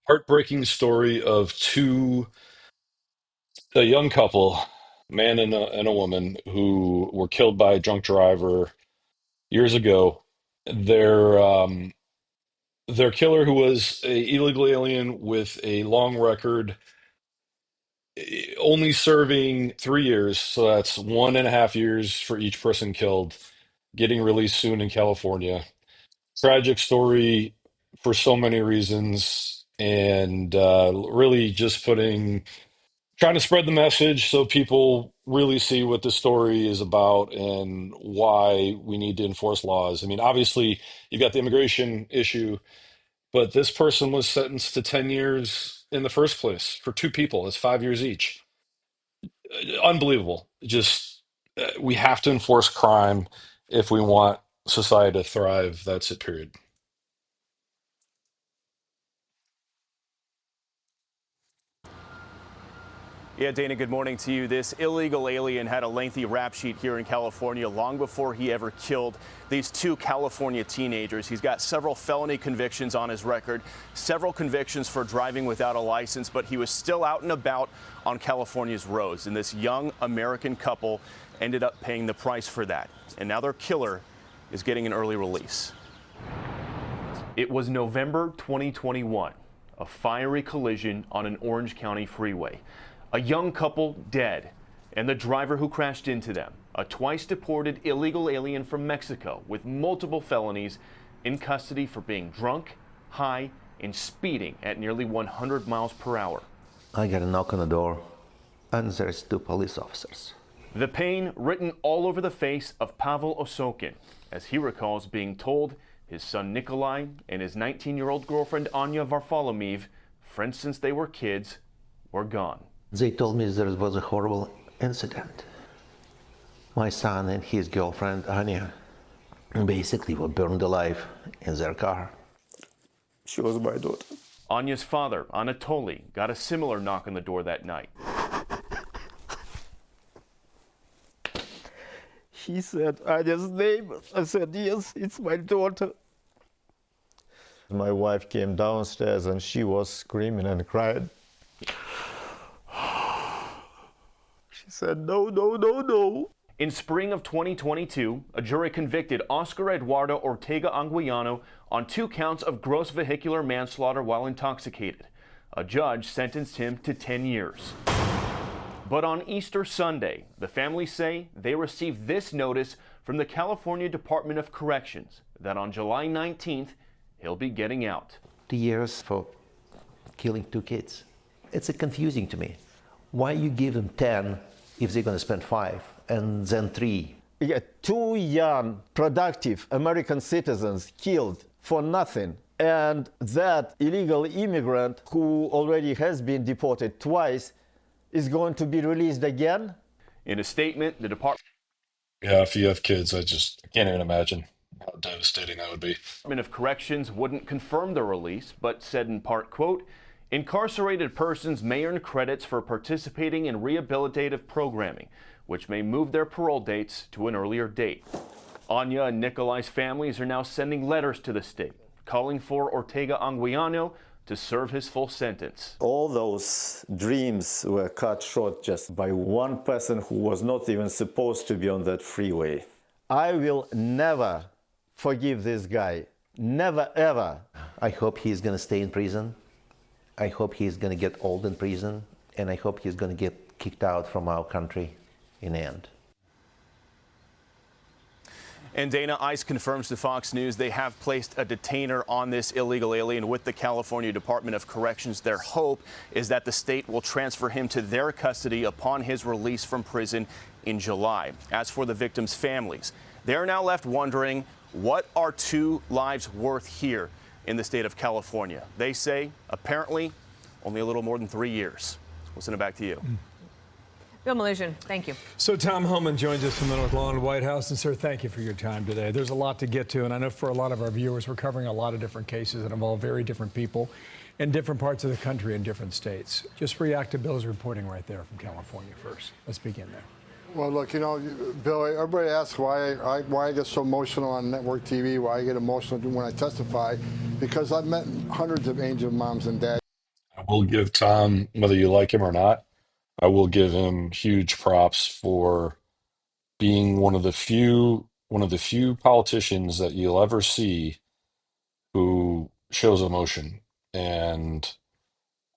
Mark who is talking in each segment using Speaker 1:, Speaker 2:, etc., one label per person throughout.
Speaker 1: Heartbreaking story of a young couple, man and a woman, who were killed by a drunk driver years ago. Their their killer, who was a illegal alien with a long record, only serving 3 years, so that's 1.5 years for each person killed, getting released soon in California. Tragic story for so many reasons, and really just trying to spread the message so people really see what the story is about and why we need to enforce laws. I mean, obviously, you've got the immigration issue, but this person was sentenced to 10 years in the first place for two people. It's 5 years each. Unbelievable. Just, we have to enforce crime if we want society to thrive. That's it, period.
Speaker 2: Yeah, Dana, good morning to you. This illegal alien had a lengthy rap sheet here in California long before he ever killed these two California teenagers. He's got several felony convictions on his record, several convictions for driving without a license, but he was still out and about on California's roads. And this young American couple ended up paying the price for that. And now their killer is getting an early release. It was November 2021, a fiery collision on an Orange County freeway. A young couple dead, and the driver who crashed into them, a twice-deported illegal alien from Mexico with multiple felonies, in custody for being drunk, high, and speeding at nearly 100 miles per hour.
Speaker 3: I get a knock on the door, and there's two police officers.
Speaker 2: The pain written all over the face of Pavel Osokin, as he recalls being told his son Nikolai and his 19-year-old girlfriend Anya Varfolomeev, friends since they were kids, were gone.
Speaker 3: They told me there was a horrible incident. My son and his girlfriend, Anya, basically were burned alive in their car.
Speaker 4: She was my daughter.
Speaker 2: Anya's father, Anatoly, got a similar knock on the door that night.
Speaker 4: He said Anya's name. I said, yes, it's my daughter. My wife came downstairs and she was screaming and crying. She said, no, no, no, no.
Speaker 2: In spring of 2022, a jury convicted Oscar Eduardo Ortega Anguiano on 2 counts of gross vehicular manslaughter while intoxicated. A judge sentenced him to 10 years. But on Easter Sunday, the family say they received this notice from the California Department of Corrections that on July 19th, he'll be getting out.
Speaker 3: 2 years for killing 2 kids. It's confusing to me. Why you give them 10 if they're going to spend 5 and then 3?
Speaker 4: Yeah, 2 young, productive American citizens killed for nothing. And that illegal immigrant who already has been deported twice is going to be released again?
Speaker 2: In a statement, the Department
Speaker 1: Yeah, if you have kids, I can't even imagine how devastating that would be.
Speaker 2: of Corrections wouldn't confirm the release, but said in part, quote, incarcerated persons may earn credits for participating in rehabilitative programming, which may move their parole dates to an earlier date. Anya and Nikolai's families are now sending letters to the state, calling for Ortega Anguiano to serve his full sentence.
Speaker 4: All those dreams were cut short just by one person who was not even supposed to be on that freeway. I will never forgive this guy. Never, ever.
Speaker 3: I hope he's going to stay in prison. I hope he's going to get old in prison. And I hope he's going to get kicked out from our country in the end.
Speaker 2: And Dana, ICE confirms to Fox News they have placed a detainer on this illegal alien with the California Department of Corrections. Their hope is that the state will transfer him to their custody upon his release from prison in July. As for the victims' families, they're now left wondering, what are 2 lives worth here in the state of California? They say, apparently, only a little more than 3 years. We'll send it back to you.
Speaker 5: Bill Malusian, thank you.
Speaker 6: So Tom Homan joins us from the North Lawn White House. And sir, thank you for your time today. There's a lot to get to, and I know for a lot of our viewers, we're covering a lot of different cases that involve very different people in different parts of the country in different states. Just react to Bill's reporting right there from California first. Let's begin there.
Speaker 7: Well, look, you know, Bill, everybody asks why I get so emotional on network TV, why I get emotional when I testify, because I've met hundreds of angel moms and dads.
Speaker 1: will give Tom, whether you like him or not, I will give him huge props for being one of the few politicians that you'll ever see who shows emotion and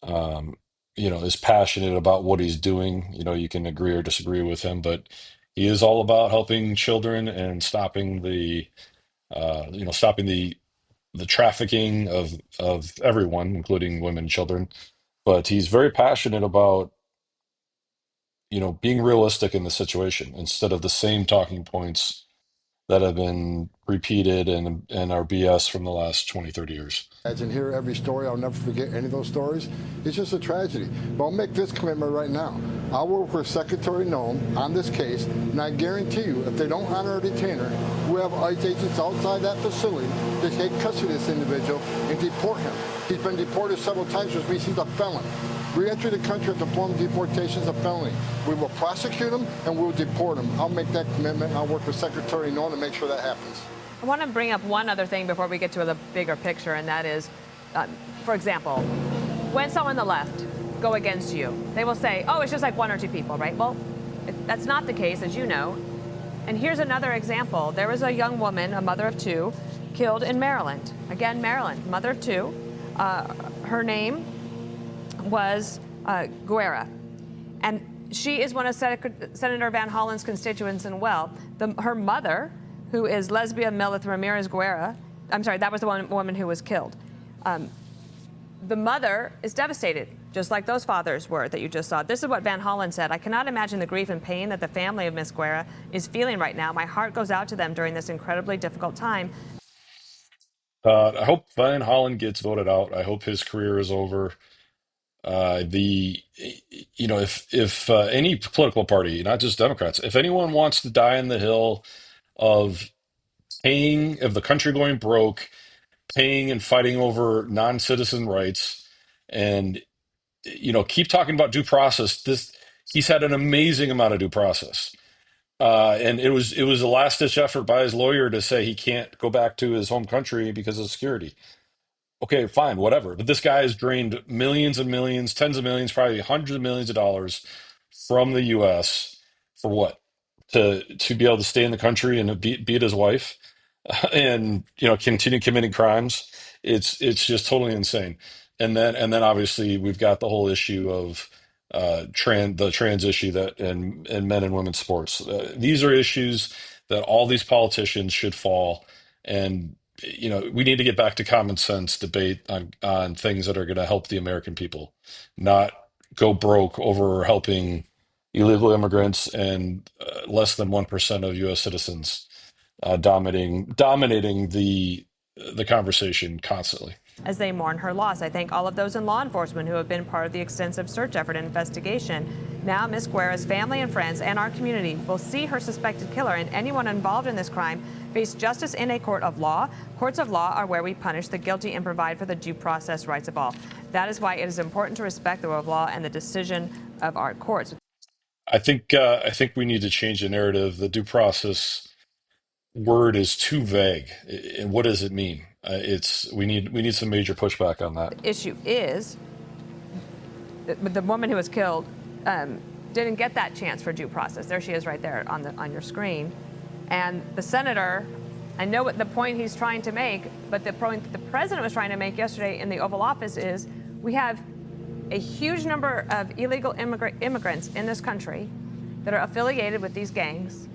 Speaker 1: um, is passionate about what he's doing. You can agree or disagree with him, but he is all about helping children and stopping the trafficking of everyone, including women and children. But he's very passionate about being realistic in the situation instead of the same talking points that have been repeated and are BS from the last 20, 30 years.
Speaker 7: And hear every story. I'll never forget any of those stories. It's just a tragedy. But I'll make this commitment right now. I'll work with Secretary Noem on this case, and I guarantee you, if they don't honor a detainer, we have ICE agents outside that facility to take custody of this individual and deport him. He's been deported several times, which means he's a felon. Re-entry the country at the form of deportation is a felony. We will prosecute him and we'll deport him. I'll make that commitment. I'll work with Secretary Noem to make sure that happens.
Speaker 5: I want to bring up one other thing before we get to the bigger picture, and that is, for example, when someone on the left go against you, they will say, oh, it's just like one or two people, right? Well, that's not the case, as you know. And here's another example. There was a young woman, a mother of two, killed in Maryland. Again, Maryland, mother of two. Her name was Guerra. And she is one of Senator Van Hollen's constituents as well. Her mother, who is Lesbia Milith Ramirez Guerra, I'm sorry, that was the one woman who was killed. The mother is devastated, just like those fathers were that you just saw. This is what Van Hollen said. I cannot imagine the grief and pain that the family of Miss Guerra is feeling right now. My heart goes out to them during this incredibly difficult time.
Speaker 1: I hope Van Hollen gets voted out. I hope his career is over. If any political party, not just Democrats, if anyone wants to die on the hill of of the country going broke, paying and fighting over non-citizen rights, and keep talking about due process. He's had an amazing amount of due process, and it was a last-ditch effort by his lawyer to say he can't go back to his home country because of security. Okay, fine, whatever. But this guy has drained millions and millions, tens of millions, probably hundreds of millions of dollars from the U.S. for what? To be able to stay in the country and beat his wife, and continue committing crimes. It's just totally insane. And then obviously we've got the whole issue of the trans issue that and men and women's sports. These are issues that all these politicians should fall. And we need to get back to common sense debate on things that are going to help the American people, not go broke over helping illegal immigrants and less than 1% of U.S. citizens dominating the conversation constantly.
Speaker 5: As they mourn her loss, I thank all of those in law enforcement who have been part of the extensive search effort and investigation. Now, Ms. Guerra's family and friends and our community will see her suspected killer and anyone involved in this crime face justice in a court of law. Courts of law are where we punish the guilty and provide for the due process rights of all. That is why it is important to respect the rule of law and the decision of our courts.
Speaker 1: I think we need to change the narrative. The due process word is too vague. And what does it mean? We need some major pushback on that.
Speaker 5: The issue is the woman who was killed didn't get that chance for due process. There she is right there on your screen. And the senator, I know what the point he's trying to make, but the point the president was trying to make yesterday in the Oval Office is we have a huge number of illegal immigrants in this country that are affiliated with these gangs.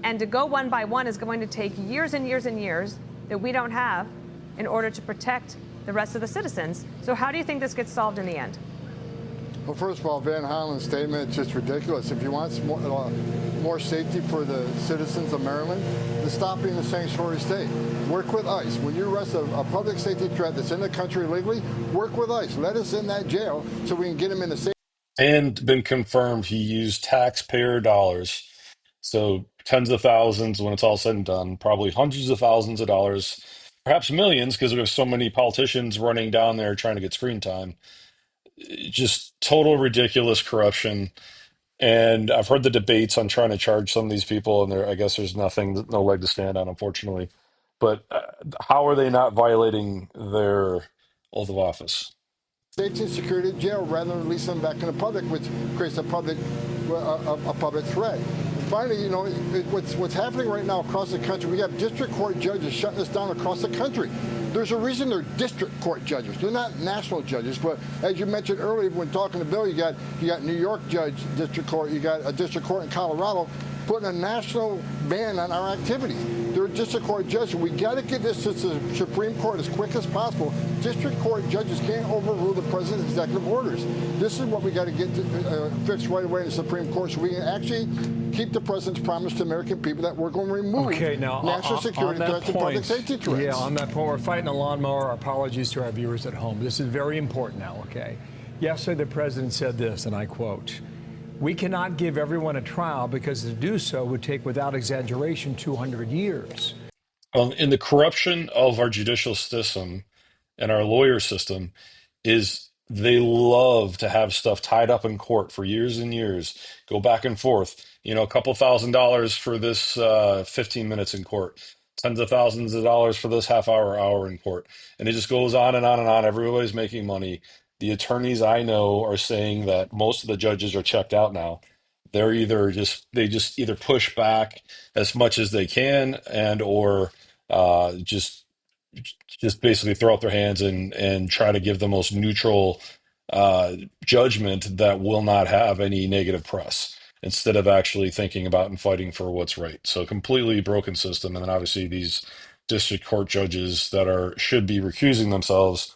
Speaker 5: And to go one by one is going to take years and years and years that we don't have in order to protect the rest of the citizens. So how do you think this gets solved in the end?
Speaker 7: Well, first of all, Van Hollen's statement is just ridiculous. If you want more safety for the citizens of Maryland, then stop being a sanctuary state. Work with ICE. When you arrest a public safety threat that's in the country illegally, work with ICE. Let us in that jail so we can get him in the safe.
Speaker 1: And been confirmed he used taxpayer dollars. So tens of thousands when it's all said and done, probably hundreds of thousands of dollars, perhaps millions, because we have so many politicians running down there trying to get screen time. Just total ridiculous corruption. And I've heard the debates on trying to charge some of these people, and I guess there's no leg to stand on, unfortunately. But how are they not violating their oath of office?
Speaker 7: safety and security of jail rather than release them back in the public, which creates a public threat. And finally, what's happening right now across the country, we have district court judges shutting us down across the country. There's a reason they're district court judges. They're not national judges. But as you mentioned earlier when talking to Bill, you got New York judge district court, you got a district court in Colorado putting a national ban on our activities. They're district court judges. We got to get this to the Supreme Court as quick as possible. District court judges can't overrule the president's executive orders. This is what we got to get fixed right away in the Supreme Court so we can actually keep the president's promise to American people that we're going to remove national security threats and public safety threats.
Speaker 6: Yeah, on that point, we're fighting a lawnmower. Our apologies to our viewers at home. This is very important now, okay? Yesterday, the president said this, and I quote, "We cannot give everyone a trial because to do so would take, without exaggeration, 200 years."
Speaker 1: In the corruption of our judicial system and our lawyer system is they love to have stuff tied up in court for years and years, go back and forth. A couple $1,000s for this 15 minutes in court, tens of thousands of dollars for this hour in court. And it just goes on and on and on. Everybody's making money. The attorneys I know are saying that most of the judges are checked out now. They're they just either push back as much as they can and or just basically throw up their hands and try to give the most neutral judgment that will not have any negative press instead of actually thinking about and fighting for what's right. So completely broken system. And then obviously these district court judges that should be recusing themselves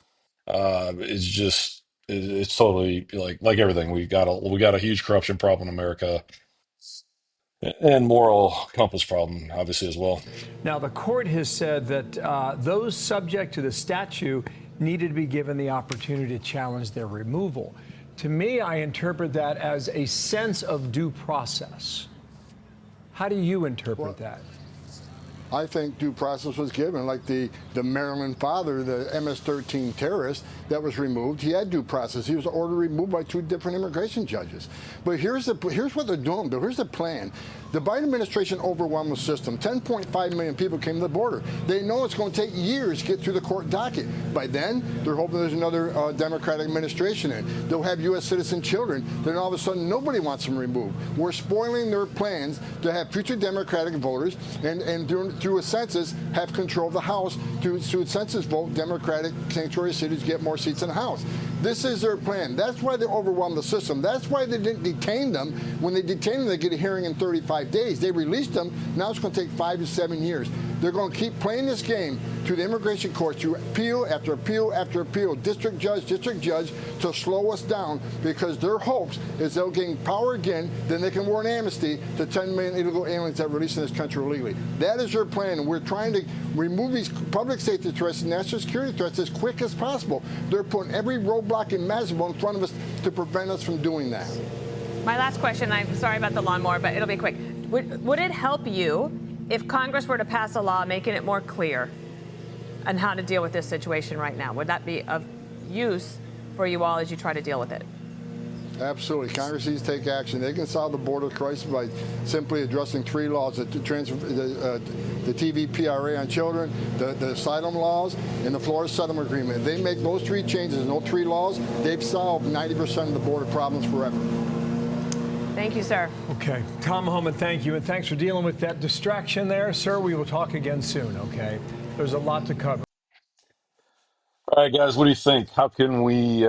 Speaker 1: it's totally like everything. We got a huge corruption problem in America and moral compass problem, obviously, as well.
Speaker 6: Now, the court has said that those subject to the statute needed to be given the opportunity to challenge their removal. To me, I interpret that as a sense of due process. How do you interpret that?
Speaker 7: I think due process was given, like the Maryland father, the MS-13 terrorist that was removed. He had due process. He was ordered removed by 2 different immigration judges. But here's what they're doing, Bill. Here's the plan. The Biden administration overwhelmed the system. 10.5 million people came to the border. They know it's going to take years to get through the court docket. By then, they're hoping there's another Democratic administration in. They'll have U.S. citizen children. Then all of a sudden, nobody wants them removed. We're spoiling their plans to have future Democratic voters and through a census, have control of the House. Through a census vote, Democratic sanctuary cities get more seats in the House. This is their plan. That's why they overwhelmed the system. That's why they didn't detain them. When they detain them, they get a hearing in 35 days. They released them. Now it's going to take 5 to 7 years. They're going to keep playing this game to the immigration courts through appeal after appeal after appeal, district judge, to slow us down because their hopes is they'll gain power again, then they can warrant amnesty to 10 million illegal aliens that are released in this country illegally. That is their plan, and we're trying to remove these public safety threats and national security threats as quick as possible. They're putting every roadblock imaginable in front of us to prevent us from doing that.
Speaker 5: My last question, I'm sorry about the lawnmower, but it'll be quick. Would it help you if Congress were to pass a law making it more clear on how to deal with this situation right now? Would that be of use for you all as you try to deal with it?
Speaker 7: Absolutely. Congress needs to take action. They can solve the border crisis by simply addressing 3 laws, the TVPRA on children, the asylum laws, and the Florida Settlement Agreement. If they make those 3 changes and those 3 laws, they've solved 90% of the border problems forever.
Speaker 5: Thank you, sir.
Speaker 6: Okay. Tom Homan, thank you. And thanks for dealing with that distraction there. Sir, we will talk again soon, okay? There's a lot to cover.
Speaker 1: All right, guys, what do you think? How can we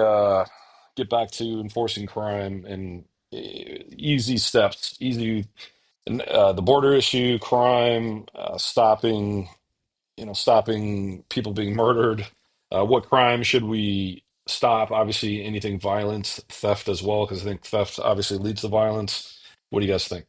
Speaker 1: get back to enforcing crime and easy steps, the border issue, crime, stopping people being murdered. What crime should we stop? Obviously, anything violence, theft as well, because I think theft obviously leads to violence. What do you guys think?